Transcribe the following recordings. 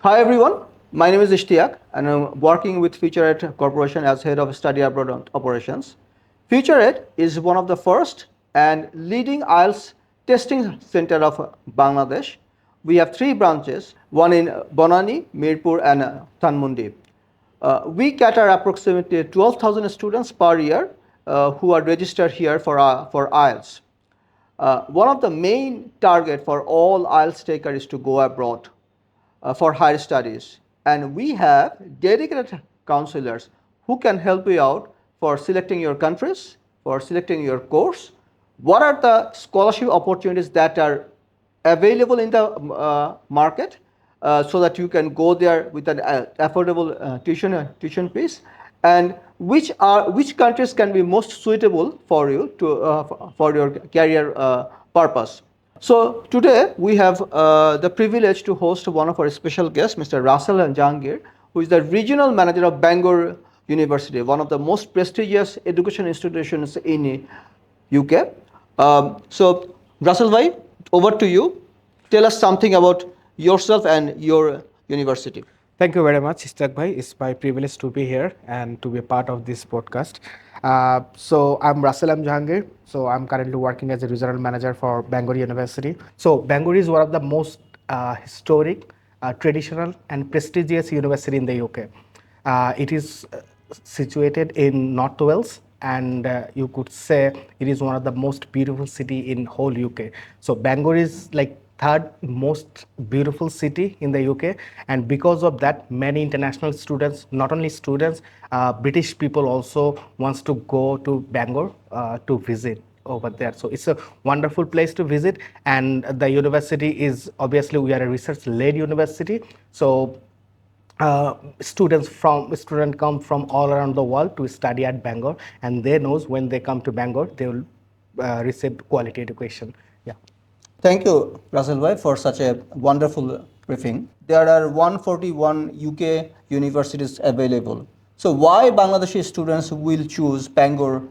Hi everyone, my name is Ishtiaq and I'm working with FutureEd Corporation as Head of Study Abroad Operations. FutureEd is one of the first and leading IELTS testing center of Bangladesh. We have three branches, one in Bonani, Mirpur and Tanmundi. We cater approximately 12,000 students per year who are registered here for IELTS. One of the main target for all IELTS takers is to go abroad for higher studies. And we have dedicated counselors who can help you out for selecting your countries, for selecting your course. What are the scholarship opportunities that are available in the market so that you can go there with an affordable tuition fees, and which countries can be most suitable for you to for your career purpose. So today we have the privilege to host one of our special guests, Mr. Russell Jangir, who is the regional manager of Bangor University, one of the most prestigious education institutions in UK. So Russell bhai, over to you. Tell us something about yourself and your university. Thank you very much, Istak Bhai. It's my privilege to be here and to be a part of this podcast. So I'm Russell M. Jahangir. So I'm currently working as a regional manager for Bangor University. So Bangor is one of the most historic, traditional, and prestigious university in the UK. It is situated in North Wales, and you could say it is one of the most beautiful city in whole UK. So Bangor is like third most beautiful city in the UK, and because of that, many international students, not only students, British people also wants to go to Bangor to visit over there. So it's a wonderful place to visit, and the university is obviously we are a research led university. So student come from all around the world to study at Bangor, and they knows when they come to Bangor they will receive quality education. Yeah. Thank you, Russell bhai, for such a wonderful briefing. There are 141 UK universities available. So why Bangladeshi students will choose Bangor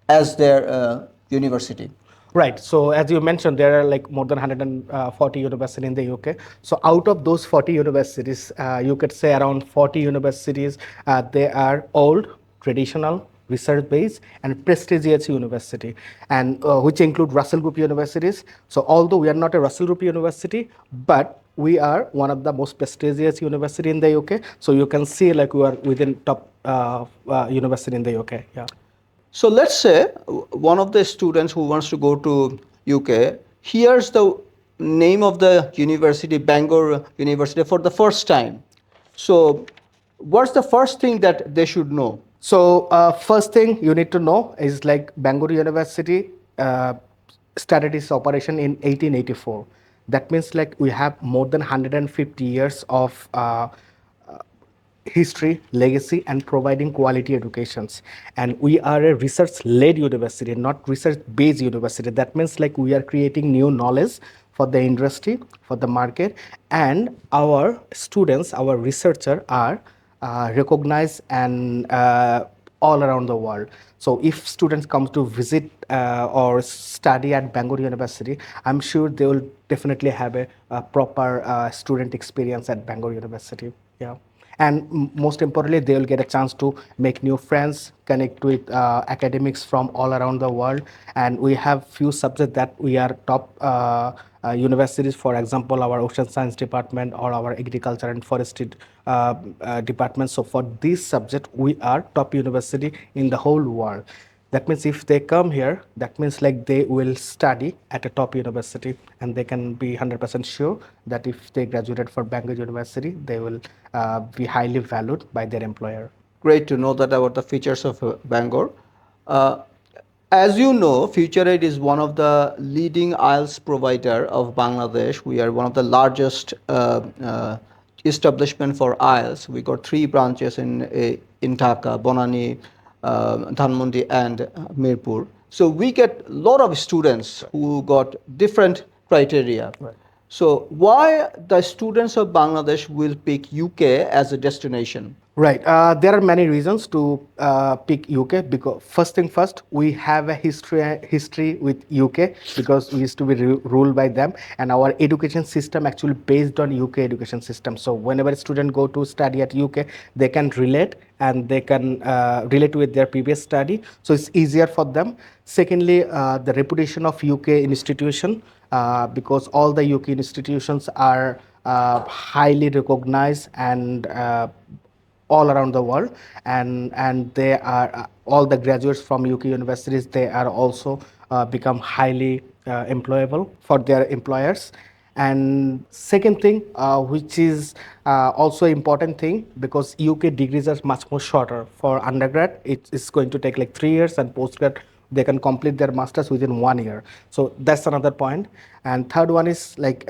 as their university? Right. So as you mentioned, there are like more than 140 universities in the UK. So out of those 40 universities, you could say around 40 universities, they are old, traditional, research-based, and prestigious university, and which include Russell Group universities. So although we are not a Russell Group university, but we are one of the most prestigious university in the UK. So you can see like we are within top university in the UK. Yeah. So let's say one of the students who wants to go to UK hears the name of the university, Bangor University, for the first time. So what's the first thing that they should know? So first thing you need to know is like Bangor University started its operation in 1884. That means like we have more than 150 years of history, legacy, and providing quality educations. And we are a research-led university, not research-based university. That means like we are creating new knowledge for the industry, for the market, and our students, our researchers are recognized and all around the world. So if students come to visit or study at Bangor University, I'm sure they will definitely have a proper student experience at Bangor University. Yeah. And most importantly, they will get a chance to make new friends, connect with academics from all around the world. And we have few subjects that we are top universities. For example, our ocean science department or our agriculture and forestry department. So for this subject, we are top university in the whole world. That means if they come here, that means like they will study at a top university, and they can be 100% sure that if they graduated from Bangor University, they will be highly valued by their employer. Great to know that about the features of Bangor. Uh, as you know, FutureAid is one of the leading IELTS provider of Bangladesh. We are one of the largest establishment for IELTS. We got three branches in Dhaka, Bonani, Dhanmondi, and Mirpur. So we get a lot of students who got different criteria. Right. So why the students of Bangladesh will pick UK as a destination? Right. There are many reasons to pick UK because first thing first, we have a history with UK because we used to be ruled by them, and our education system actually based on UK education system. So whenever a student go to study at UK, they can relate and they can relate with their previous study. So it's easier for them. Secondly, the reputation of UK institution because all the UK institutions are highly recognized and all around the world, and they are all the graduates from UK universities, they are also become highly employable for their employers. And second thing, which is also important thing, because UK degrees are much more shorter. For undergrad it's going to take like 3 years, and postgrad they can complete their masters within 1 year. So that's another point. And third one is like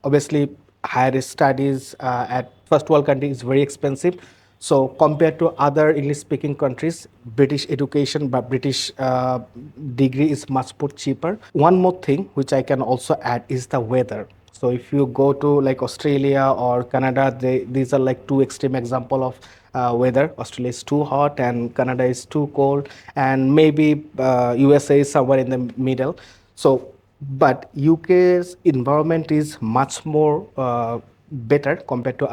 obviously higher studies at first world country is very expensive. So compared to other English speaking countries, British education but British degree is much more cheaper. One more thing which I can also add is the weather. So if you go to like Australia or Canada, these are like two extreme example of weather. Australia is too hot and Canada is too cold, and maybe USA is somewhere in the middle. So but UK's environment is much more better compared to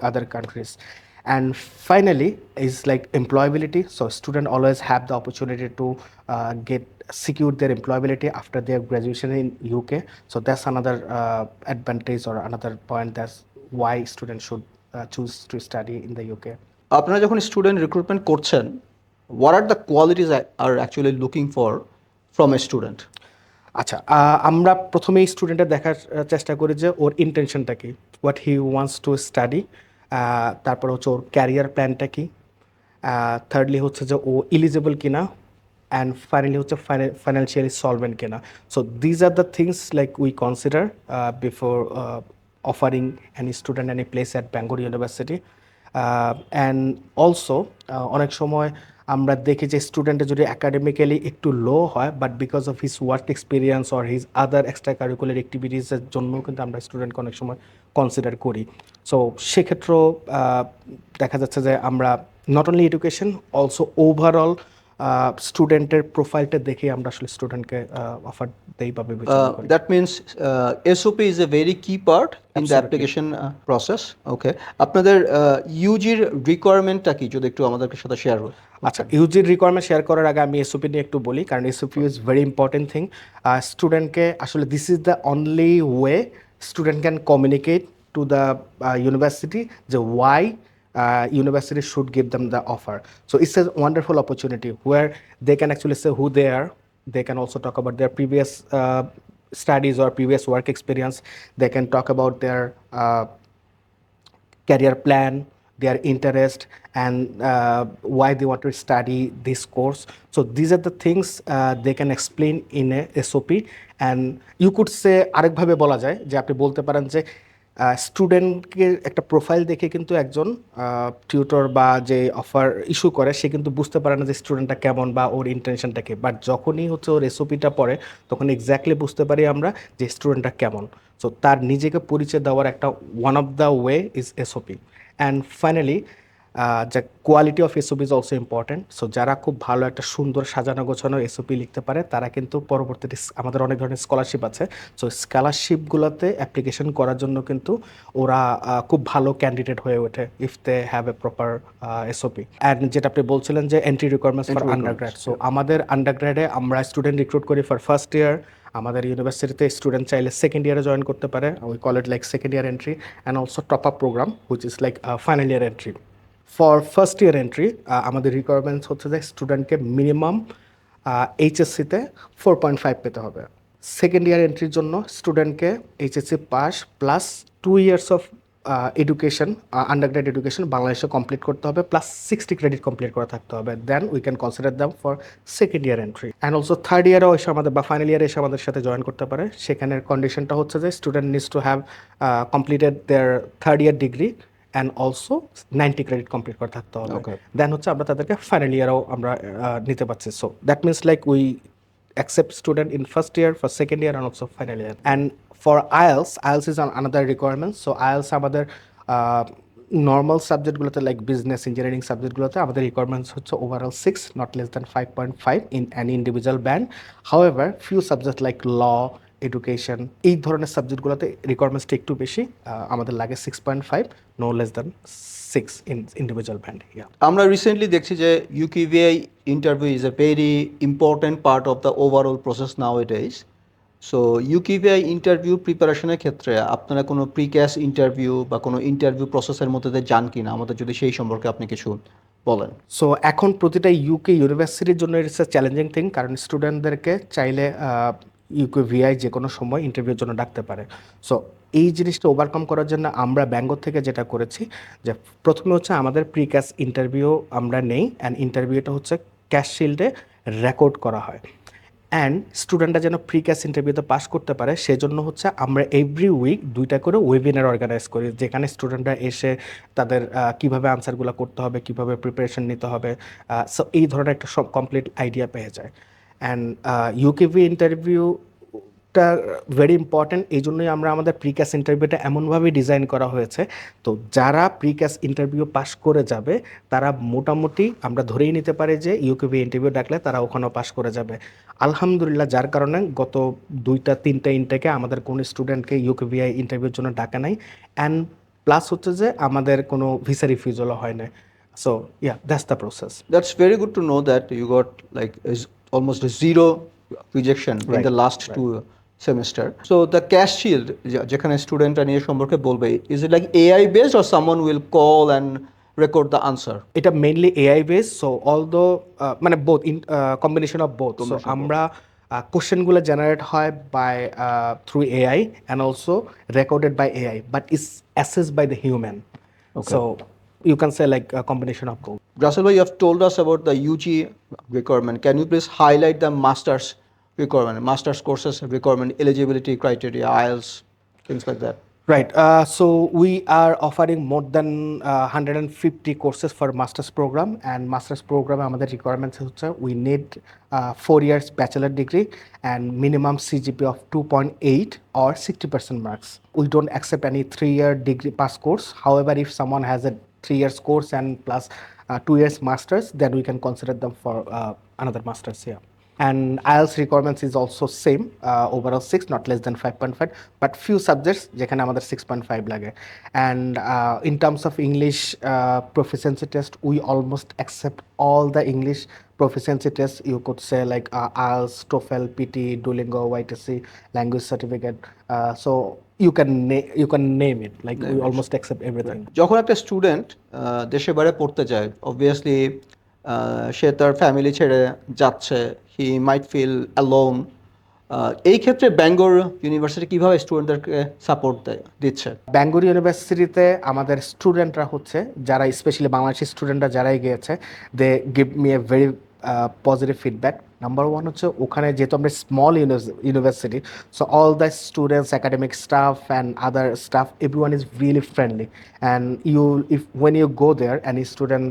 other countries. And finally is like employability. So student always have the opportunity to get secure their employability after their graduation in UK. So that's another advantage or another point, that's why students should choose to study in the UK. আপনারা যখন student recruitment করছেন, what are the qualities are actually looking for from a student? আচ্ছা, আমরা প্রথমেই স্টুডেন্টের দেখার চেষ্টা করি যে ওর ইন্টেনশনটা কি, what he wants to study. তারপর হচ্ছে ওর ক্যারিয়ার প্ল্যানটা কি। থার্ডলি হচ্ছে যে ও ইলিজিবল কিনা, অ্যান্ড ফাইনালি হচ্ছে ফাইন্যান্সিয়ালি সলভেন্ট কিনা। So these are the things like we consider before offering any student any place at Bengal university. And also অনেক সময় আমরা দেখি যে স্টুডেন্টের যদি একাডেমিক্যালি একটু লো হয়, but because of his work experience or his other extra curricular অ্যাক্টিভিটিসের জন্যও কিন্তু আমরা স্টুডেন্টকে অনেক সময় কনসিডার করি। সো সেক্ষেত্রেও দেখা যাচ্ছে যে আমরা not only education, also overall স্টুডেন্টের প্রোফাইলটা দেখে আমরা আসলে স্টুডেন্টকে অফার দেই বা বিবেচনা করি। That means SOP is a very key part in the application process. Okay. আপনাদের ইউজির রিকোয়ারমেন্টটা কি যদি একটু আমাদের সাথে শেয়ার করুন? আচ্ছা, ইউজির রিকোয়ারমেন্ট শেয়ার করার আগে আমি এসওপি নিয়ে একটু বলি, কারণ SOP is very important thing. স্টুডেন্টকে আসলে this is the only way student can communicate to the university যে Y university should give them the offer. So it's a wonderful opportunity where they can actually say who they are. They can also talk about their previous studies or previous work experience. They can talk about their career plan, their interest, and why they want to study this course. So these are the things they can explain in a SOP. And you could say আরেকভাবে বলা যায় যে আপনি বলতে পারেন যে স্টুডেন্টকে একটা profile দেখে কিন্তু একজন টিউটর বা যে অফার ইস্যু করে সে কিন্তু বুঝতে পারে না যে স্টুডেন্টটা কেমন বা ওর ইন্টেনশনটা কি, বাট যখনই হচ্ছে ওর এসওপিটা পড়ে তখন এক্স্যাক্টলি বুঝতে পারি আমরা যে স্টুডেন্টটা কেমন। সো তার নিজেকে পরিচয় দেওয়ার একটা one of the way is SOP. And finally যে quality of SOP is also important. So যারা খুব ভালো একটা সুন্দর সাজানো গোছানো এসওপি লিখতে পারে তারা কিন্তু পরবর্তীতে আমাদের অনেক ধরনের স্কলারশিপ আছে। সো স্কলারশিপগুলোতে অ্যাপ্লিকেশন করার জন্য কিন্তু ওরা খুব ভালো ক্যান্ডিডেট হয়ে ওঠে if they have a proper SOP. And যেটা আপনি বলছিলেন যে entry requirements for undergrad, so আমাদের আন্ডারগ্র্যাডে আমরা স্টুডেন্ট রিক্রুট করি ফর ফার্স্ট ইয়ার। আমাদের ইউনিভার্সিটিতে স্টুডেন্ট চাইলে সেকেন্ড ইয়ারে জয়েন করতে পারে, we call it like second year entry, and also top up program which is like final year entry. For first year entry আমাদের রিকোয়ারমেন্টস হচ্ছে যে স্টুডেন্টকে মিনিমাম এইচএসসিতে 4.5 পেতে হবে। সেকেন্ড ইয়ার এন্ট্রির জন্য স্টুডেন্টকে HSC pass plus 2 years of education, undergrad education বাংলাদেশে কমপ্লিট করতে হবে, প্লাস 60 ক্রেডিট কমপ্লিট করা থাকতে হবে। Then we can consider them for second year entry. And also third ইয়ারও এসে আমাদের বা ফাইনাল ইয়ারে এসে আমাদের সাথে জয়েন করতে পারে। সেখানের কন্ডিশনটা হচ্ছে যে student needs to have completed their third year degree and also 90 credit complete করে থাকতে হবে। দেন হচ্ছে আমরা তাদেরকে ফাইনাল ইয়ারও আমরা নিতে পারছি। So that means like we accept student in first year, for second year, and also final year. And For IELTS is another requirement. So IELTS আমাদের নর্মাল সাবজেক্টগুলোতে লাইক বিজনেস ইঞ্জিনিয়ারিং সাবজেক্টগুলোতে আমাদের রিকোয়ারমেন্টস হচ্ছে overall 6 not less than 5.5 in any individual band. However few subject like law, education, এই ধরনের সাবজেক্টগুলোতে রিকোয়ারমেন্টসটা একটু বেশি, আমাদের লাগে 6.5 no less than 6 in individual band. আমরা রিসেন্টলি দেখছি যে UKVI interview is a very important part of the overall process now it is. So UKVI interview প্রিপারেশনের ক্ষেত্রে আপনারা কোনো প্রিক্যাস ইন্টারভিউ বা কোনো ইন্টারভিউ প্রসেসের মধ্যে দিয়ে যান কিনা, আমাদের যদি সেই সম্পর্কে আপনি কিছু বলেন। সো এখন প্রতিটা ইউকে ইউনিভার্সিটির জন্য ইটস এ চ্যালেঞ্জিং থিং, কারণ স্টুডেন্টদেরকে চাইলে UKVI যে কোনো সময় ইন্টারভিউর জন্য ডাকতে পারে। সো এই জিনিসটা ওভারকাম করার জন্য আমরা ব্যাঙ্গর থেকে যেটা করেছি যে প্রথমে হচ্ছে আমাদের প্রিক্যাস ইন্টারভিউ আমরা নেই, অ্যান্ড ইন্টারভিউটা হচ্ছে ক্যাশ শিল্ডে রেকর্ড করা হয়। অ্যান্ড স্টুডেন্টরা যেন প্রিক্যাস ইন্টারভিউতে পাস করতে পারে সেজন্য হচ্ছে আমরা এভরি উইক 2টা করে ওয়েবিনার অর্গানাইজ করি, যেখানে স্টুডেন্টরা এসে তাদের কীভাবে আনসারগুলো করতে হবে, কীভাবে প্রিপারেশন নিতে হবে, সো এই ধরনের একটা সব কমপ্লিট আইডিয়া পেয়ে যায়। অ্যান্ড UKVI ইন্টারভিউটা ভেরি ইম্পর্ট্যান্ট, এই জন্যই আমরা আমাদের প্রিক্যাস ইন্টারভিউটা এমনভাবে ডিজাইন করা হয়েছে তো যারা প্রিক্যাস ইন্টারভিউ পাস করে যাবে তারা মোটামুটি আমরা ধরেই নিতে পারি যে UKVI ইন্টারভিউ ডাকলে তারা ওখানেও পাস করে যাবে। আলহামদুলিল্লাহ, যার কারণে গত 2-3টা ইনটেকে আমাদের কোনো স্টুডেন্টকে UKVI ইন্টারভিউর জন্য ডাকা নাই, অ্যান্ড প্লাস হচ্ছে যে আমাদের কোনো ভিসা রিফিউজালও হয় না। So yeah, that's the process. That's very good to know that you got like almost a zero rejection in Right, the last right. 2 semester. So the cash shield যেখানে স্টুডেন্টরা নিয়ে সম্পর্কে বলবে, is it like AI based or someone will call and record the answer? এটা mainly AI base, so although মানে both in combination of both. So Combination of both. আমরা কোশ্চেনগুলো generate হয় by through AI and also recorded by AI, but is assess by the human. Okay. So you can say like combination of both. Russell bhai, you have told us about the UG requirement. Can you please highlight the master's requirement, master's courses requirement, eligibility criteria, IELTS, things like that? Right. So we are offering more than 150 courses for master's program, and master's program আমাদের requirements হচ্ছে we need 4 years bachelor degree and minimum CGPA of 2.8 or 60% marks. We don't accept any 3-year degree pass course. However, if someone has a 3 years course and plus 2 years masters, then we can consider them for another masters here. And IELTS requirements is also same, overall 6 not less than 5.5, but few subjects যেখানে আমাদের 6.5 লাগে। And in terms of English proficiency test, we almost accept all the English proficiency tests. You could say like IELTS, TOEFL, PT, Duolingo, YTC, language certificate, so you can name it, like we almost accept everything. যখন একটা student দেশে বাইরে পড়তে যায়, obviously সে তার family ছেড়ে যাচ্ছে, হি মাইট feel alone. এই ক্ষেত্রে ব্যাঙ্গোর ইউনিভার্সিটি কীভাবে স্টুডেন্টদেরকে সাপোর্ট দিচ্ছে? ব্যাঙ্গুর ইউনিভার্সিটিতে আমাদের স্টুডেন্টরা হচ্ছে যারা স্পেশালি বাংলাদেশি স্টুডেন্টরা যারাই গিয়েছে, they give me a very positive feedback. Number one হচ্ছে ওখানে যেহেতু আমরা small university, so all the students, academic staff and other staff, everyone is really friendly, and when you go there any student,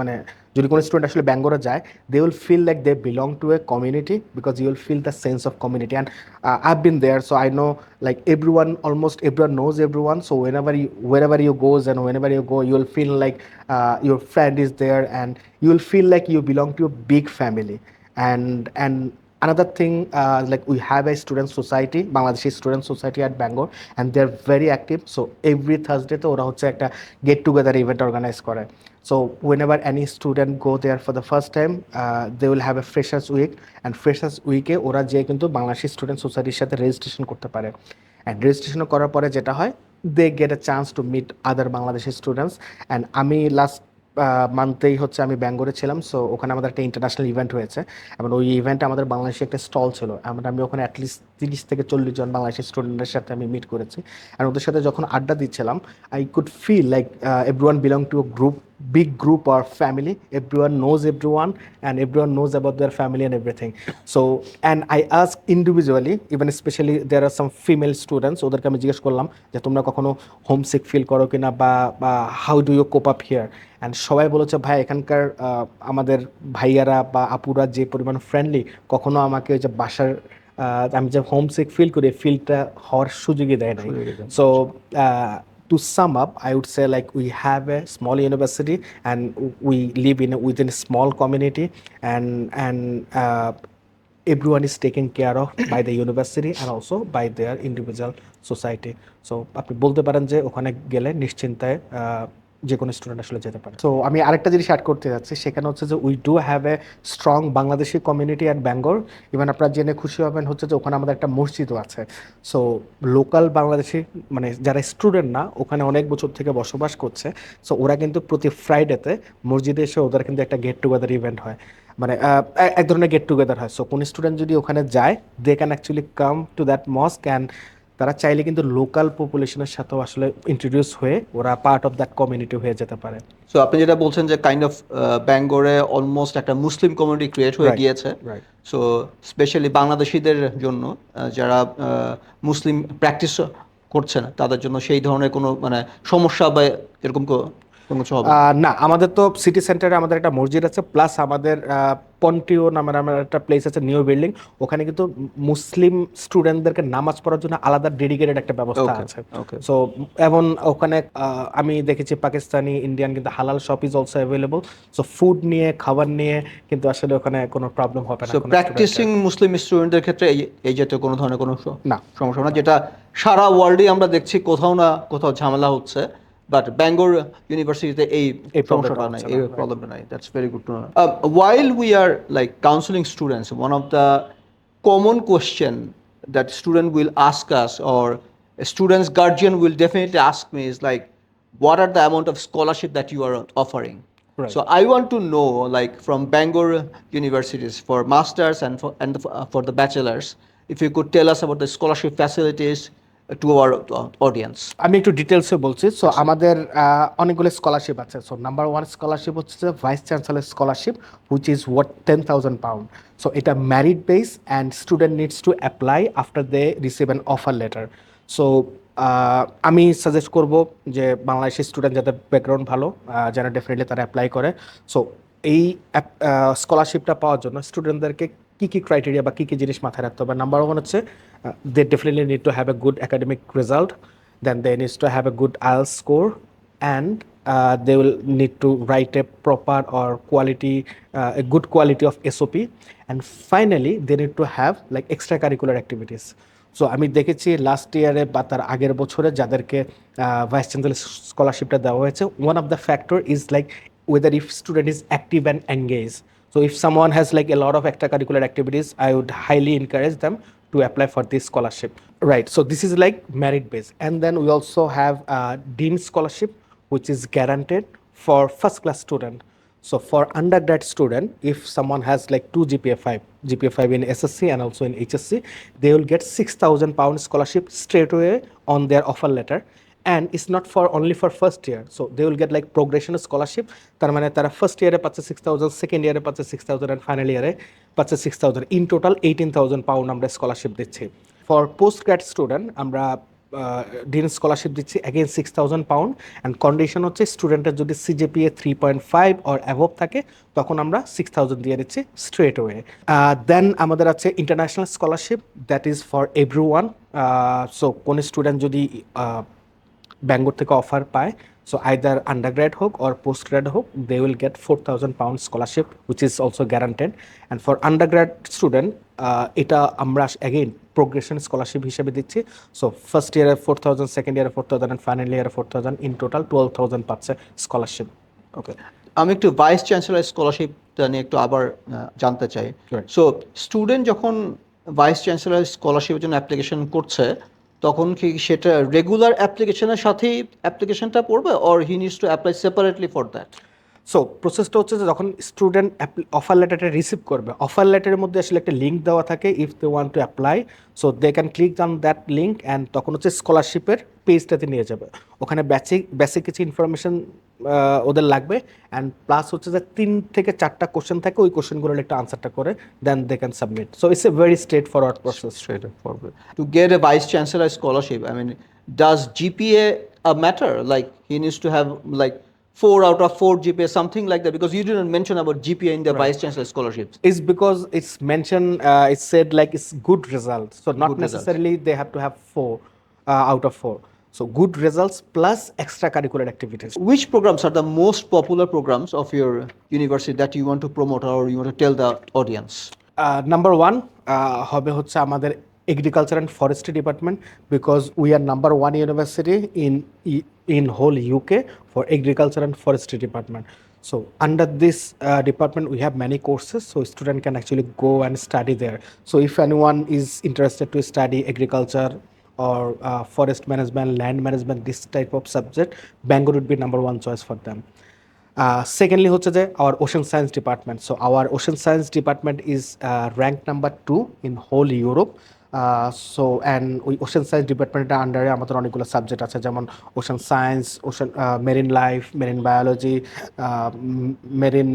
মানে যদি কোনো student আসলে ব্যাঙ্গোরে যায়, they will feel like they belong to a community because you will feel the sense of community, and I have been there, so I know like almost everyone knows everyone, so wherever you goes and whenever you go, you will feel like your friend is there and you will feel like you belong to a big family. And another thing, like we have a student society, Bangladeshi student society at Bangor, and they're very active. So every Thursday তো ওরা হচ্ছে একটা get together event organize করে। So whenever any student go there for the first time, they will have a freshers week, and freshers week-এ ওরা যে কিন্তু Bangladeshi student সোসাইটির সাথে রেজিস্ট্রেশন করতে পারে, অ্যান্ড রেজিস্ট্রেশন করার পরে যেটা হয়, they get a chance to meet other Bangladeshi students. And আমি লাস্ট মান্থেই হচ্ছে আমি ব্যাঙ্গোরে ছিলাম, সো ওখানে আমাদের একটা ইন্টারন্যাশনাল ইভেন্ট হয়েছে, এবং ওই ইভেন্টে আমাদের বাংলাদেশে একটা স্টল ছিল, আমি ওখানে অ্যাটলিস্ট 30 থেকে 40 জন বাংলাদেশি স্টুডেন্টের সাথে আমি মিট করেছি। আর ওদের সাথে যখন আড্ডা দিচ্ছিলাম, I could feel like everyone belong to a big group or family. Everyone knows everyone and everyone knows about their family and everything. So, and I ask individually, even especially there are some female students, ওদেরকে আমি জিজ্ঞেস করলাম যে তোমরা কখনো homesick feel করো কিনা, বা how do you cope up here, and সবাই বলেছে ভাই এখানকার আমাদের ভাইয়ারা বা আপুরা যে পরিমাণ ফ্রেন্ডলি, কখনো আমাকে ওই যে বাসার আমি যে হোমসিক ফিল করি ফিলটা হওয়ার সুযোগই দেয় নাই। So to sum up, I would say like we have a small university and we live within a small community, and everyone is taken care of by the university and also by their individual society. So আপনি বলতে পারেন যে ওখানে গেলে নিশ্চিন্তায় যে কোনো student আসলে যেতে পারে। তো আমি আরেকটা জিনিস অ্যাড করতে যাচ্ছি, সেখানে হচ্ছে যে we do have a strong Bangladeshi community at Bangor. Even আপনারা জেনে খুশি হবেন হচ্ছে যে ওখানে আমাদের একটা মসজিদও আছে। সো লোকাল বাংলাদেশি মানে যারা স্টুডেন্ট না ওখানে অনেক বছর থেকে বসবাস করছে, সো ওরা কিন্তু প্রতি ফ্রাইডেতে মসজিদে এসে ওদের কিন্তু একটা গেট টুগেদার ইভেন্ট হয়, মানে এক ধরনের গেট টুগেদার হয়। সো কোন স্টুডেন্ট যদি ওখানে যায় they can actually come to that mosque, and তারা চাইলে কিন্তু লোকাল পপুলেশনের সাথেও আসলে ইন্ট্রোডিউস হয়ে ওরা পার্ট অফ দ্যাট কমিউনিটি হয়ে যেতে পারে। সো আপনি যেটা বলছেন যে কাইন্ড অফ ব্যাঙ্গোরে অলমোস্ট একটা মুসলিম কমিউনিটি ক্রিয়েট হয়ে Right, গিয়েছে। right. সো স্পেশালি বাংলাদেশিদের জন্য যারা মুসলিম প্র্যাকটিস করছে না তাদের জন্য সেই ধরনের কোনো মানে সমস্যা বা এরকম কোনো কিছু হবে না? না, আমাদের তো সিটি সেন্টারে আমাদের একটা মসজিদ আছে, প্লাস আমাদের পন্টিও নামের আমার একটা প্লেস আছে, নিউ বিল্ডিং। ওখানে কিন্তু মুসলিম স্টুডেন্টদেরকে নামাজ পড়ার জন্য আলাদা ডেডিকেটেড একটা ব্যবস্থা Okay, আছে। okay. সো এবং ওখানে আমি দেখেছি পাকিস্তানি, ইন্ডিয়ান কিন্তু হালাল shop is also available. So food নিয়ে, খাবার নিয়ে কিন্তু আসলে ওখানে কোনো প্রবলেম হবে না সো কোনো প্র্যাকটিসিং student-এর। মুসলিম স্টুডেন্টদের ক্ষেত্রে এই জাতীয় কোনো ধরনের কোনো না। সমস্যা না, যেটা সারা ওয়ার্ল্ডে আমরা দেখছি কোথাও না কোথাও ঝামেলা হচ্ছে, বাট ব্যাঙ্গোর ইউনিভার্সিটিতে এই এই সমস্যাটা problem-টা নাই, হচ্ছে এই না, right. প্রবলেমটা নাই। That's very good to know. While we are like counseling students, one of the common question that student will ask us, or a student's guardian will definitely ask me, is like, what are the amount of scholarship that you are offering? Right. So I want to know, like from Bangor universities for masters and for the bachelors, if you could tell us about the scholarship facilities to our audience. আমি একটু ডিটেলসে বলছি। So আমাদের অনেকগুলো scholarship আছে। So number one scholarship হচ্ছে যে vice chancellor scholarship, which is worth 10,000 pound. So এটা merit base and student needs to apply after they receive an offer letter. So আমি সাজেস্ট করব যে বাংলাদেশি স্টুডেন্ট যাদের ব্যাকগ্রাউন্ড ভালো, যারা ডেফিনেটলি তারা অ্যাপ্লাই করে। সো এই স্কলারশিপটা পাওয়ার জন্য স্টুডেন্টদেরকে কী কী ক্রাইটেরিয়া বা কী কী জিনিস মাথায় রাখতে হবে? নাম্বার ওয়ান হচ্ছে they definitely need to have a good academic result, then they need to have a good IELTS score, and they will need to write a proper or quality a good quality of SOP, and finally they need to have like extracurricular activities. So আমি দেখেছি last ইয়ারে বা তার আগের বছরে যাদেরকে vice chancellor স্কলারশিপটা দেওয়া হয়েছে, one of the factor is like whether if student is active and engaged. So if someone has like a lot of extracurricular activities, I would highly encourage them to apply for this scholarship. Right, so this is like merit based, and then we also have Dean scholarship, which is guaranteed for first class student. So for undergrad student, if someone has like 2 GPA 5 in SSC and also in HSC, they will get 6,000 pound scholarship straight away on their offer letter. And it's not for only for first year, so they will get like progression scholarship. তার মানে তারা first ইয়ারে পাচ্ছে 6,000, second ইয়ারে পাচ্ছে 6,000, and final ইয়ারে পাচ্ছে 6,000। In total 18,000 pound আমরা স্কলারশিপ দিচ্ছি। ফর পোস্ট গ্র্যাড স্টুডেন্ট আমরা ডিন স্কলারশিপ দিচ্ছি অ্যাগেন 6,000 পাউন্ড, অ্যান্ড কন্ডিশন হচ্ছে স্টুডেন্টের যদি CGPA 3.5 অর অ্যাভভ থাকে তখন আমরা 6,000 দিয়ে দিচ্ছি স্ট্রেট ওয়ে। দেন আমাদের আছে international scholarship, that is for every one. So কোন স্টুডেন্ট যদি ব্যাঙ্গোর থেকে অফার পায়, সো আইদার আন্ডারগ্রেড হোক অর পোস্ট গ্রেড হোক, they will get 4,000 pound scholarship, which is also guaranteed. And for undergrad student এটা আমরা অ্যাগেইন প্রোগ্রেশন স্কলারশিপ হিসেবে দিচ্ছি। সো ফার্স্ট ইয়ারে 4,000, সেকেন্ড ইয়ারে 4,000, অ্যান্ড ফাইনাল ইয়ারে 4,000, ইন টোটাল 12,000 পাচ্ছে স্কলারশিপ। ওকে, আমি একটু ভাইস চ্যান্সেলর স্কলারশিপটা নিয়ে একটু আবার জানতে চাই। Right. সো স্টুডেন্ট যখন ভাইস চ্যান্সেলর স্কলারশিপের জন্য অ্যাপ্লিকেশন করছে তখন কি সেটা রেগুলার অ্যাপ্লিকেশনের সাথেই অ্যাপ্লিকেশনটা পড়বে, or he needs to apply separately for that? So প্রসেসটা হচ্ছে যে যখন স্টুডেন্ট অফার লেটারটা রিসিভ করবে, অফার লেটারের মধ্যে আসলে একটা লিঙ্ক দেওয়া থাকে, if they want to apply, so they can click on that link, and তখন হচ্ছে স্কলারশিপের পেজটাতে নিয়ে যাবে। ওখানে বেসিক কিছু ইনফরমেশন ওদের লাগবে, অ্যান্ড প্লাস হচ্ছে যে 3 থেকে 4টা কোশ্চেন থাকে, ওই কোশ্চেনগুলোর একটা আনসারটা করে then they can submit. So it's a very straightforward process. Straightforward. To get a vice chancellor scholarship, I mean, does GPA a matter? Like he needs to have like 4 out of 4 GPA, something like that? Because you didn't mention about GPA in the Right. Vice Chancellor scholarships. Is because it's mentioned, it's said like it's good results, so not Good results. necessarily they have to have 4 out of 4. So good results plus extracurricular activities. Which programs are the most popular programs of your university that you want to promote or you want to tell the audience? Number 1 হবে হচ্ছে আমাদের agriculture and forestry department, because we are number 1 university in whole UK for agriculture and forestry department. So under this department we have many courses, so student can actually go and study there. So if anyone is interested to study agriculture or forest management, land management, this type of subject, Bangor would be number 1 choice for them. Secondly হচ্ছে যে our ocean science department. So our ocean science department is ranked number 2 in whole Europe. So and ওই ocean science ডিপার্টমেন্টের আন্ডারে আমাদের অনেকগুলো subject আছে, যেমন ocean science, ocean marine life, marine biology, marine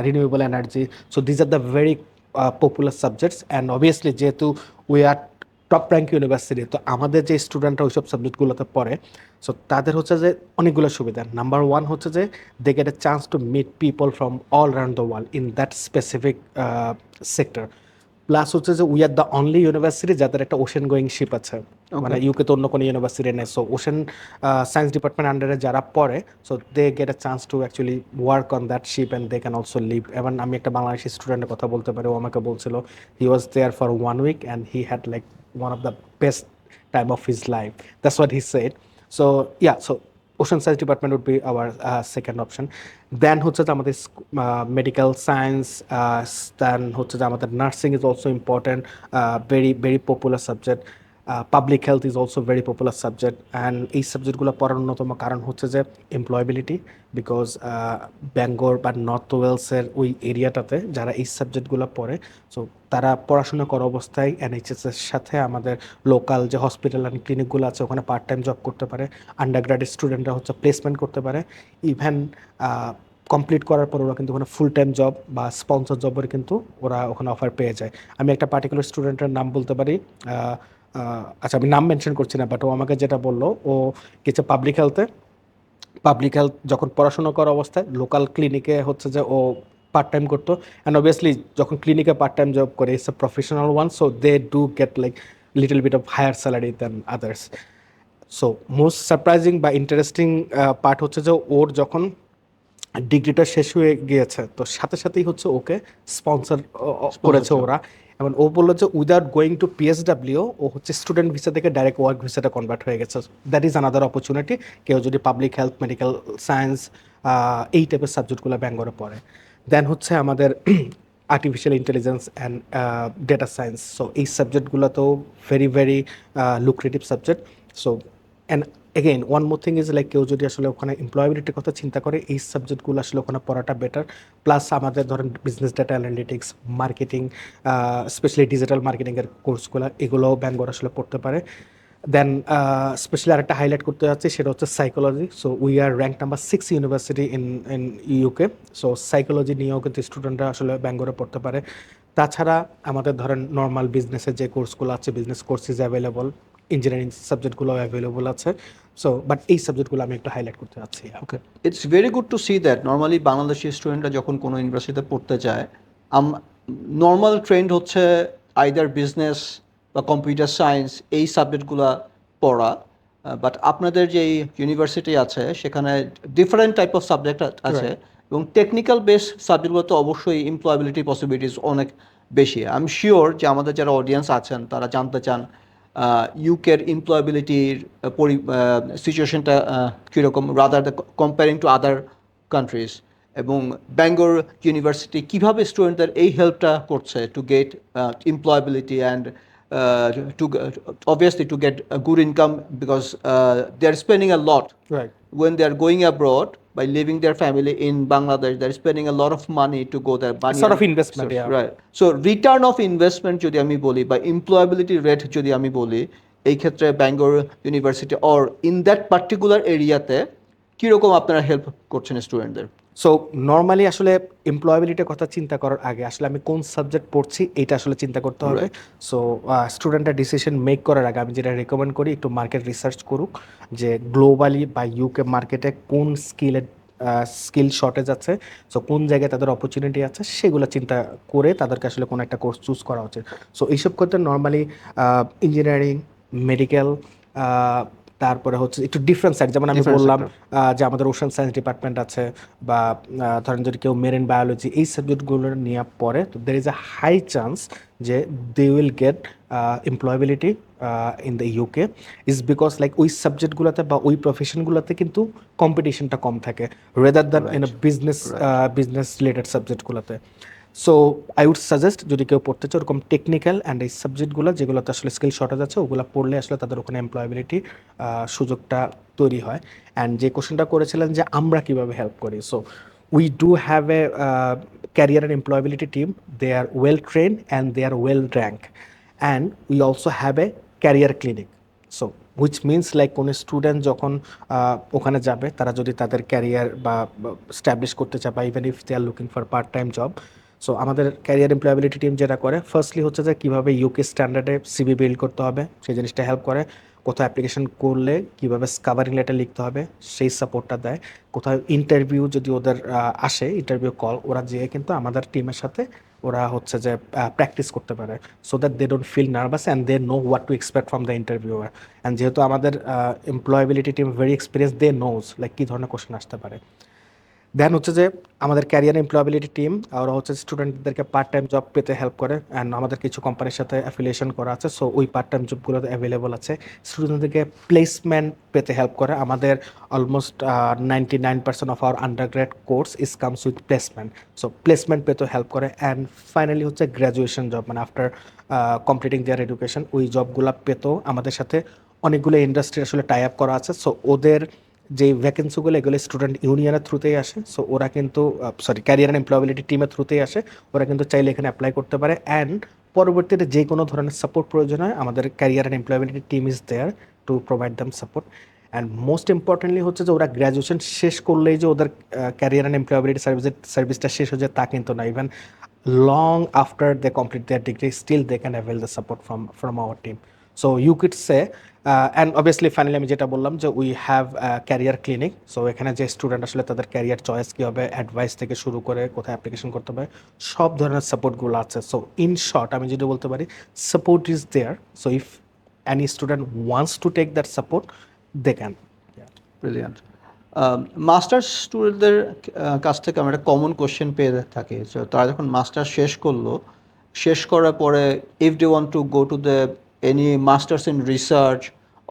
renewable energy. So these are the very popular subjects, and obviously যেহেতু we are top rank university, তো আমাদের যে স্টুডেন্টরা ওইসব সাবজেক্টগুলোতে পড়ে, সো তাদের হচ্ছে যে অনেকগুলো সুবিধা. নাম্বার 1 হচ্ছে যে they get a chance to meet people from all around the world in that specific sector. Plus হচ্ছে যে we are the only university যাদের একটা ওশেন গোয়িং শিপ আছে, মানে ইউকে তো অন্য কোনো ইউনিভার্সিটি নেই. সো ওশেন সায়েন্স ডিপার্টমেন্ট আন্ডারে যারা পড়ে, so they get a chance to actually work on that ship and they can also live. এবং আমি একটা বাংলাদেশি স্টুডেন্টের কথা বলতে পারি, ও আমাকে বলছিল he was there for 1 week and he had like one of the best time of his life. That's what he said. So yeah, so ocean science department would be our second option. Then হচ্ছে যে আমাদের medical science, then হচ্ছে যে আমাদের nursing is also important, very popular subject. Public health is also very popular subject, and এই সাবজেক্টগুলো পড়ার অন্যতম কারণ হচ্ছে যে এমপ্লয়াবিলিটি, বিকজ ব্যাঙ্গোর বা নর্থ ওয়েলসের ওই এরিয়াটাতে যারা এই সাবজেক্টগুলো পড়ে, সো তারা পড়াশোনা করা অবস্থায় এনএইচএসের সাথে আমাদের লোকাল যে হসপিটাল অ্যান্ড ক্লিনিকগুলো আছে ওখানে পার্ট টাইম জব করতে পারে, আন্ডার গ্রাডুয়েট স্টুডেন্টরা হচ্ছে প্লেসমেন্ট করতে পারে, ইভেন কমপ্লিট করার পর ওরা কিন্তু ওখানে ফুল টাইম জব বা স্পন্সর জবের কিন্তু ওরা ওখানে অফার পেয়ে যায়. আমি একটা পার্টিকুলার স্টুডেন্টের নাম বলতে পারি, আচ্ছা আমি নাম মেনশন করছি না, বাট ও আমাকে যেটা বললো, ও গেছে পাবলিক হেলথ যখন পড়াশোনা করা অবস্থায় লোকাল ক্লিনিকে হচ্ছে যে ও পার্ট টাইম করতো, অ্যান্ড অবভিয়াসলি যখন ক্লিনিকে পার্ট টাইম জব করে it's a professional one, so they do get like little bit of higher salary than others. So most surprising বা ইন্টারেস্টিং পার্ট হচ্ছে যে ওর যখন ডিগ্রিটা শেষ হয়ে গিয়েছে, তো সাথে সাথেই হচ্ছে ওকে স্পন্সর করেছে ওরা, এবং ও বললো যে উইদাউট গোয়িং টু পিএসডাব্লিউ ও হচ্ছে স্টুডেন্ট ভিসা থেকে ডাইরেক্ট ওয়ার্ক ভিসাটা কনভার্ট হয়ে গেছে. দ্যাট ইজ আনাদার অপরচুনিটি, কেউ যদি পাবলিক হেলথ, মেডিকেল সায়েন্স এই টাইপের সাবজেক্টগুলো ব্যাঙ্গরে পড়ে. দেন হচ্ছে আমাদের artificial intelligence and data science. So এই সাবজেক্টগুলো very lucrative subject. So and again one more thing is like কেউ যদি আসলে ওখানে এমপ্লয়াবিলিটির কথা চিন্তা করে, এই সাবজেক্টগুলো আসলে ওখানে পড়াটা বেটার. প্লাস আমাদের ধরেন business data analytics, marketing, specially digital মার্কেটিংয়ের কোর্সগুলো, এগুলোও ব্যাঙ্গর আসলে পড়তে পারে. দেন স্পেশালি আরেকটা হাইলাইট করতে যাচ্ছি, সেটা হচ্ছে psychology. So we are rank number 6 university in UK. So psychology নিয়েও কিন্তু স্টুডেন্টরা আসলে ব্যাঙ্গরে পড়তে পারে. তাছাড়া আমাদের ধরেন নর্মাল বিজনেসের যে কোর্সগুলো আছে, business course is available, engineering সাবজেক্টগুলো অ্যাভেলেবল আছে. সো বাট এই সাবজেক্টগুলো আমি একটু হাইলাইট করতে চাচ্ছি. Okay, it's very good to see that normally Bangladeshi স্টুডেন্টরা যখন কোনো ইউনিভার্সিটিতে পড়তে যায়, নর্মাল ট্রেন্ড হচ্ছে আইদার বিজনেস বা কম্পিউটার সায়েন্স এই সাবজেক্টগুলো পড়া, বাট আপনাদের যে ইউনিভার্সিটি আছে সেখানে ডিফারেন্ট টাইপ অফ সাবজেক্ট আছে, এবং টেকনিক্যাল বেস সাবজেক্টগুলো তো অবশ্যই এমপ্লয়াবিলিটি পসিবিলিটিস অনেক বেশি. আই এম শিওর যে আমাদের যারা অডিয়েন্স আছেন তারা জানতে চান ইউকের এমপ্লয়াবিলিটির সিচুয়েশনটা কীরকম, rather the comparing to other countries, এবং ব্যাঙ্গোর ইউনিভার্সিটি কীভাবে স্টুডেন্টদের এই হেল্পটা করছে to get employability and to obviously to get a good income, because they are spending a lot when they are going abroad. By leaving their family in Bangladesh, they are spending a lot of money to go there. Sort of investment, yeah. Right. So return of investment যদি আমি বলি বা employability rate যদি আমি বলি, এই ক্ষেত্রে Bangor university or in that particular এরিয়াতে কীরকম আপনারা হেল্প করছেন স্টুডেন্টদের? সো নর্মালি আসলে এমপ্লয়াবিলিটির কথা চিন্তা করার আগে আসলে আমি কোন সাবজেক্ট পড়ছি এটা আসলে চিন্তা করতে হবে. সো স্টুডেন্টরা ডিসিশন মেক করার আগে আমি যেটা রেকমেন্ড করি, একটু মার্কেট রিসার্চ করুক যে গ্লোবালি বা ইউকে মার্কেটে কোন স্কিলের স্কিল শর্টেজ আছে, সো কোন জায়গায় তাদের অপরচুনিটি আছে সেগুলো চিন্তা করে তাদেরকে আসলে কোনো একটা কোর্স চুজ করা উচিত। সো এইসব করতে নর্মালি ইঞ্জিনিয়ারিং, মেডিকেল, তারপরে হচ্ছে একটু ডিফারেন্ট সাইড, যেমন আমি Different বললাম sector. যে আমাদের ওশান সায়েন্স ডিপার্টমেন্ট আছে, বা ধরেন যদি কেউ মেরিন বায়োলজি এই সাবজেক্টগুলো নিয়ে পড়ে, তো there is a high chance যে they will get employability in the UK, is because like ওই সাবজেক্টগুলোতে বা ওই প্রফেশনগুলোতে কিন্তু কম্পিটিশনটা কম থাকে rather than in a business Right. Business related সাবজেক্টগুলোতে। সো আই উড সাজেস্ট যদি কেউ পড়তে চায় ওরকম টেকনিক্যাল অ্যান্ড এই সাবজেক্টগুলো যেগুলোতে আসলে স্কিল শর্টেজ আছে ওগুলো পড়লে আসলে তাদের ওখানে এমপ্লয়াবিলিটি সুযোগটা তৈরি হয়। অ্যান্ড যে কোশ্চেনটা করেছিলেন যে আমরা কিভাবে হেল্প করি, so we do have A career and employability team. They are well trained and they are well ranked, and we also have a career clinic. So which means like কোনো student যখন ওখানে যাবে তারা যদি তাদের career বা establish করতে চায় বা even if they are looking for part time job, so আমাদের ক্যারিয়ার এমপ্লয়াবিলিটি টিম যেটা করে ফার্স্টলি হচ্ছে যে কীভাবে ইউকে স্ট্যান্ডার্ডে সিভি বিল্ড করতে হবে সেই জিনিসটা হেল্প করে, কোথাও অ্যাপ্লিকেশন করলে কীভাবে কাভারিং লেটার লিখতে হবে সেই সাপোর্টটা দেয়, কোথাও ইন্টারভিউ যদি ওদের আসে ইন্টারভিউ কল, ওরা যেয়ে কিন্তু আমাদের টিমের সাথে ওরা হচ্ছে যে প্র্যাকটিস করতে পারে, so that they don't feel nervous and they know what to expect from the interviewer. And যেহেতু আমাদের employability team very experience, they knows like কী ধরনের কোশ্চেন আসতে পারে। দেন হচ্ছে যে আমাদের ক্যারিয়ার এমপ্লয়াবিলিটি টিম ওরা হচ্ছে স্টুডেন্টদেরকে পার্ট টাইম জব পেতে হেল্প করে, অ্যান্ড আমাদের কিছু কোম্পানির সাথে অ্যাফিলিয়েশন করা আছে, সো ওই পার্ট টাইম জবগুলো অ্যাভেলেবল আছে। স্টুডেন্টদেরকে প্লেসমেন্ট পেতে হেল্প করে, আমাদের almost 99% of our undergrad course is comes with placement, so placement পেতেও হেল্প করে। অ্যান্ড ফাইনালি হচ্ছে গ্র্যাজুয়েশন জব, মানে আফটার কমপ্লিটিং দেয়ার এডুকেশন ওই জবগুলো পেতেও আমাদের সাথে অনেকগুলো ইন্ডাস্ট্রি আসলে টাই আপ করা আছে, সো ওদের যে ভ্যাকেন্সিগুলো এগুলো স্টুডেন্ট ইউনিয়নের থ্রুতেই আসে, সো ওরা কিন্তু ক্যারিয়ার অ্যান্ড এমপ্লয়াবিলিটি টিমের থ্রুতেই আসে, ওরা কিন্তু চাইলে এখানে অ্যাপ্লাই করতে পারে। অ্যান্ড পরবর্তীতে যে কোনো ধরনের সাপোর্ট প্রয়োজন হয় আমাদের career and employability team is there to provide them support. And most importantly হচ্ছে যে ওরা গ্র্যাজুয়েশন শেষ করলেই যে ওদের ক্যারিয়ার অ্যান্ড এমপ্লয়াবিলিটি সার্ভিসটা শেষ হয়ে যায় তা কিন্তু না, even long after they complete their degree still they can avail the support from our team. So you could say and obviously finally আমি যেটা বললাম যে we have career clinic, so এখানে যে স্টুডেন্ট আসলে তাদের ক্যারিয়ার চয়েস কী হবে, advice থেকে শুরু করে কোথায় অ্যাপ্লিকেশন করতে হবে সব ধরনের সাপোর্টগুলো আছে। সো ইন শর্ট আমি যদি বলতে পারি support is there, so if any student wants to take that support they can. Brilliant. Masters স্টুডেন্টদের কাছ থেকে আমরা একটা কমন কোশ্চেন পেয়ে থাকি, তো তারা যখন মাস্টার শেষ করলো, শেষ করার পরে if they want to go to the any masters in research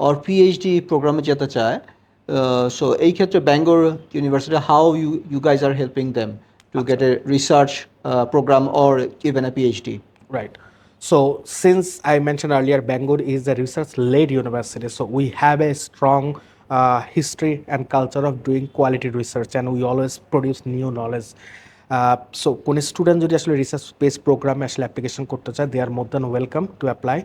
or PhD প্রোগ্রামে যেতে চায়, সো এই ক্ষেত্রে Bangalore university how you guys are helping them to get a research program or even a PhD? Right. So since I mentioned earlier, Bangor is a research-led university, so we have a strong history and culture of doing quality research, and we always produce new knowledge. So কোনো student যদি আসলে research based প্রোগ্রামে আসলে application করতে চায়, they are more than welcome to apply,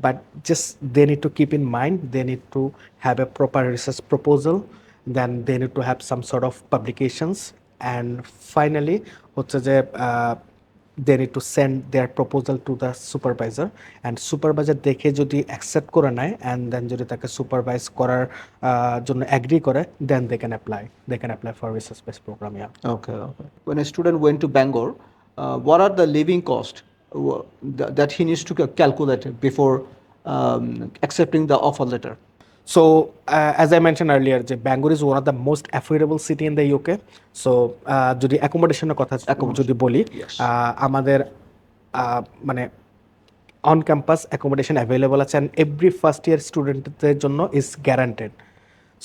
but just they need to keep in mind they need to have a proper research proposal, then they need to have some sort of publications, and finally হচ্ছে যে they need to send their proposal to the supervisor, and supervisor দেখে যদি accept করে নেয় and then যদি তাকে supervise করার জন্য অ্যাগ্রি করে, then they can apply for research based program. Yeah. Okay, okay. When a student went to Bangor, what are the living costs that he needs to calculate before accepting the offer letter? So as I mentioned earlier, যে Bangor is one of the most affordable city in the UK. So যদি অ্যাকোমোডেশনের কথা যদি বলি, আমাদের মানে on campus accommodation available আছে, and every first year স্টুডেন্টদের জন্য is guaranteed,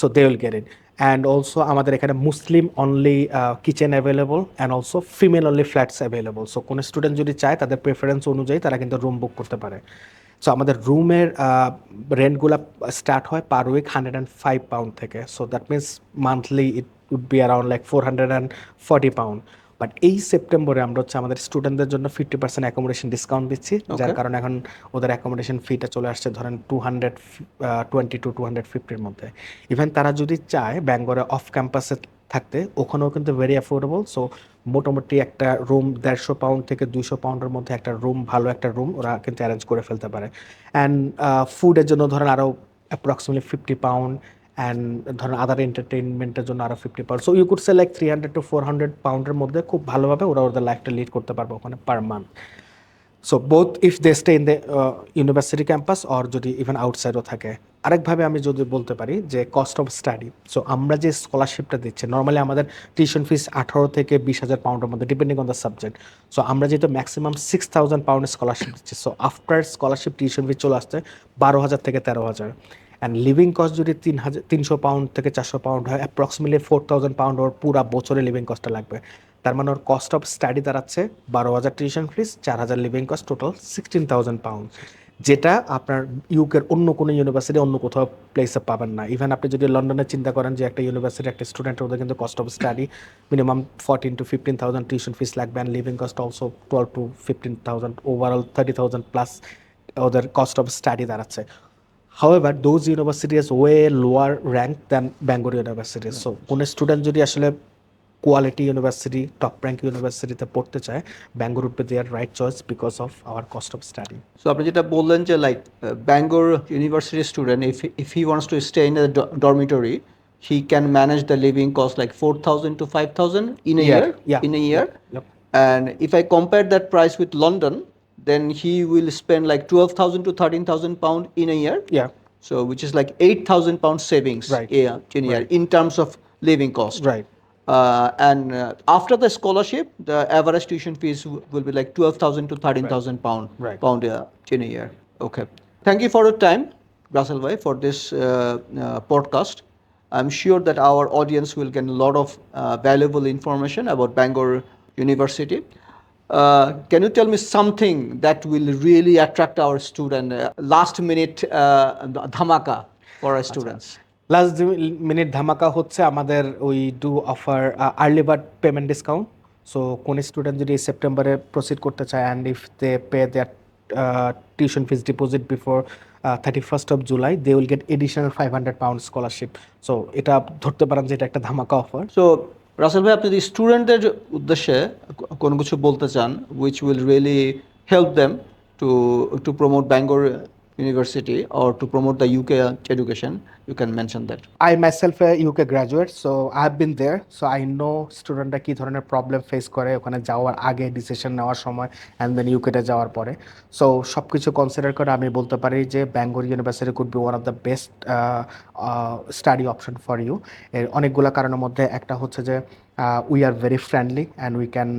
so they will get it. And also আমাদের এখানে Muslim only kitchen available, and also female only flats available, so কোনো স্টুডেন্ট যদি চায় তাদের প্রেফারেন্স অনুযায়ী তারা কিন্তু রুম বুক করতে পারে। সো আমাদের রুমের রেন্টগুলো স্টার্ট হয় পার উইক £105 থেকে, so that means monthly it would be around like £440। But এই সেপ্টেম্বরে আমরা হচ্ছে আমাদের স্টুডেন্টদের জন্য 50% অ্যাকোমোডেশন ডিসকাউন্ট দিচ্ছি, যার কারণে এখন ওদের অ্যাকোমোডেশন ফিটা চলে আসছে ধরেন 220 to 250-র মধ্যে। ইভেন তারা যদি চায় ব্যাঙ্গরে অফ ক্যাম্পাসে থাকতে, ওখানেও কিন্তু ভেরি অ্যাফোর্ডেবল, সো মোটামুটি একটা রুম £150 থেকে £200-এর মধ্যে একটা রুম, ভালো একটা রুম ওরা কিন্তু অ্যারেঞ্জ করে ফেলতে পারে। অ্যান্ড ফুডের জন্য ধরেন আরও অ্যাপ্রক্সিমেটলি £50, অ্যান্ড ধরেন আদার এন্টারটেইনমেন্টের জন্য আরও 50%। So you could say like 300 to 400 পাউন্ডের মধ্যে খুব ভালোভাবে ওরা ওদের লাইফটা লিড করতে পারবে ওখানে per month. So both if they stay in the university campus or যদি ইভেন আউটসাইডও থাকে। আরেকভাবে আমি যদি বলতে পারি যে কস্ট অফ স্টাডি, সো আমরা যে স্কলারশিপটা দিচ্ছি নর্মালি আমাদের টিউশন ফিস 18 থেকে 20,000 পাউন্ডের মধ্যে depending on the subject. So আমরা যেহেতু ম্যাক্সিমাম 6,000 পাউন্ডের স্কলারশিপ দিচ্ছি, so after scholarship tuition fees চলে আসছে 12,000 থেকে 13,000। অ্যান্ড লিভিং কস্ট যদি 300 পাউন্ড থেকে 400 পাউন্ড হয়, অ্যাপ্রক্সিমেটলি 4,000 পাউন্ড ওর পুরা বছরে লিভিং কস্টটা লাগবে। তার মানে ওর কস্ট অফ স্টাডি দাঁড়াচ্ছে 12,000 tuition fees, 4,000 living cost, total 16,000 pound, যেটা আপনার ইউকের অন্য কোনো ইউনিভার্সিটি অন্য কোথাও প্লেসে পাবেন না। ইভেন আপনি যদি লন্ডনে চিন্তা করেন যে একটা ইউনিভার্সিটি একটা স্টুডেন্টের ওদের কিন্তু cost of study minimum 14 to 15,000 tuition fees লাগবে, and living cost also 12 to 15,000, overall 30,000 plus ওদের কস্ট অফ স্টাডি দাঁড়াচ্ছে। However, those universities way lower rank than Bangor University. So, কোনো স্টুডেন্ট যদি আসলে কোয়ালিটি ইউনিভার্সিটি, টপ র্যাঙ্ক ইউনিভার্সিটিতে পড়তে চায়, Bangor would be their right choice because of our cost of study. So আপনি যেটা বললেন যে like Bangor university student if he wants to stay in the dormitory, he can manage the living cost like 4,000 to 5,000 in a year. Yeah. In a year. Yep. And if I compare that price with London, then he will spend like 12,000 to 13,000 pound in a year. Yeah. So which is like 8,000 pound savings Right. in a year in terms of living cost. Right. And after the scholarship, the average tuition fees will be like 12,000 to 13,000 pound Right. in a year. Okay. Thank you for your time, Russell Bhai, for this podcast. I'm sure that our audience will get a lot of valuable information about Bangor University. Can you tell me something that will really attract our student? Last minute dhamaka for our students. Last minute ধামাকা হচ্ছে আমাদের we do offer early bird payment discount. So কোন student যদি সেপ্টেম্বরে proceed করতে চায় and if they pay their tuition fees deposit before 31st of July, they will get additional 500 pound scholarship. So এটা ধরতে পারেন যে এটা একটা ধামাকা অফার। সো রাসেল ভাই, আপনি যদি স্টুডেন্টদের উদ্দেশ্যে কোনো কিছু বলতে চান which will really help them to promote Bangor University or to promote the UK education, you can mention that. I myself a UK graduate, so I have been there, so I know স্টুডেন্টরা কী ধরনের problem face করে ওখানে যাওয়ার আগে, decision নেওয়ার সময়, and then ইউকেতে যাওয়ার পরে। সো সব কিছু কনসিডার করে আমি বলতে পারি যে Bangor university could be one of the best study option for you. এর অনেকগুলো কারণের মধ্যে একটা হচ্ছে যে we are very friendly and we can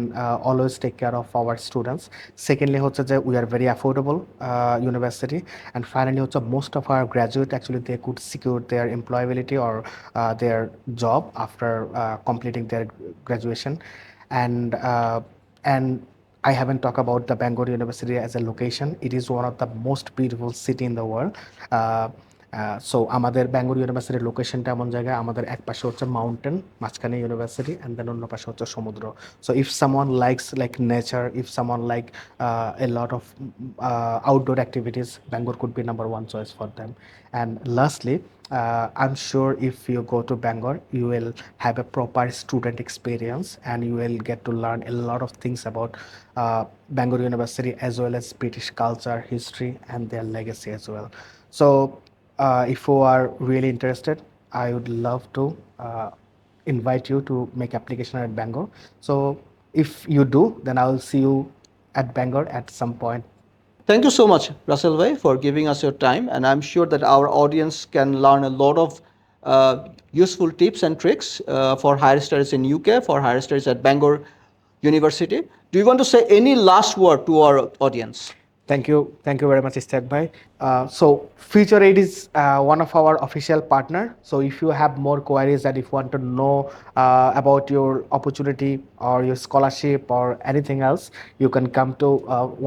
always take care of our students. Secondly হচ্ছে যে we are very affordable university, and finally হচ্ছে most of our graduate actually they could secure their employability or their job after completing their graduation. And I haven't talked about the Bangor University as a location. It is one of the most beautiful city in the world. So আমাদের Bangor ইউনিভার্সিটির লোকেশনটা এমন জায়গায়, আমাদের এক পাশে হচ্ছে mountain, মাঝখানে ইউনিভার্সিটি, অ্যান্ড দেন অন্য পাশে হচ্ছে সমুদ্র। So if someone likes like nature, if someone like a lot of outdoor activities, Bangor could be number one choice for them. And lastly, I'm sure if you go to Bangor, you will have a proper student experience and you will get to learn a lot of things about Bangor University as well as British culture, history, and their legacy as well. So if you are really interested, I would love to invite you to make application at Bangor. So if you do, then I will see you at Bangor at some point. Thank you so much, Russell Bhai, for giving us your time, and I'm sure that our audience can learn a lot of useful tips and tricks for higher studies in UK, for higher studies at Bangor University. Do you want to say any last word to our audience? Thank you very much, Istaq Bhai. So Future Aid is one of our official partner. So if you have more queries and if you want to know about your opportunity or your scholarship or anything else, you can come to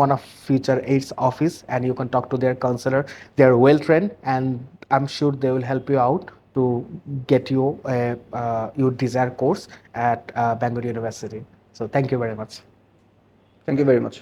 one of Future Aid's office and you can talk to their counselor. They are well trained and I'm sure they will help you out to get you your desired course at Bangor University. So thank you very much. Thank you very much.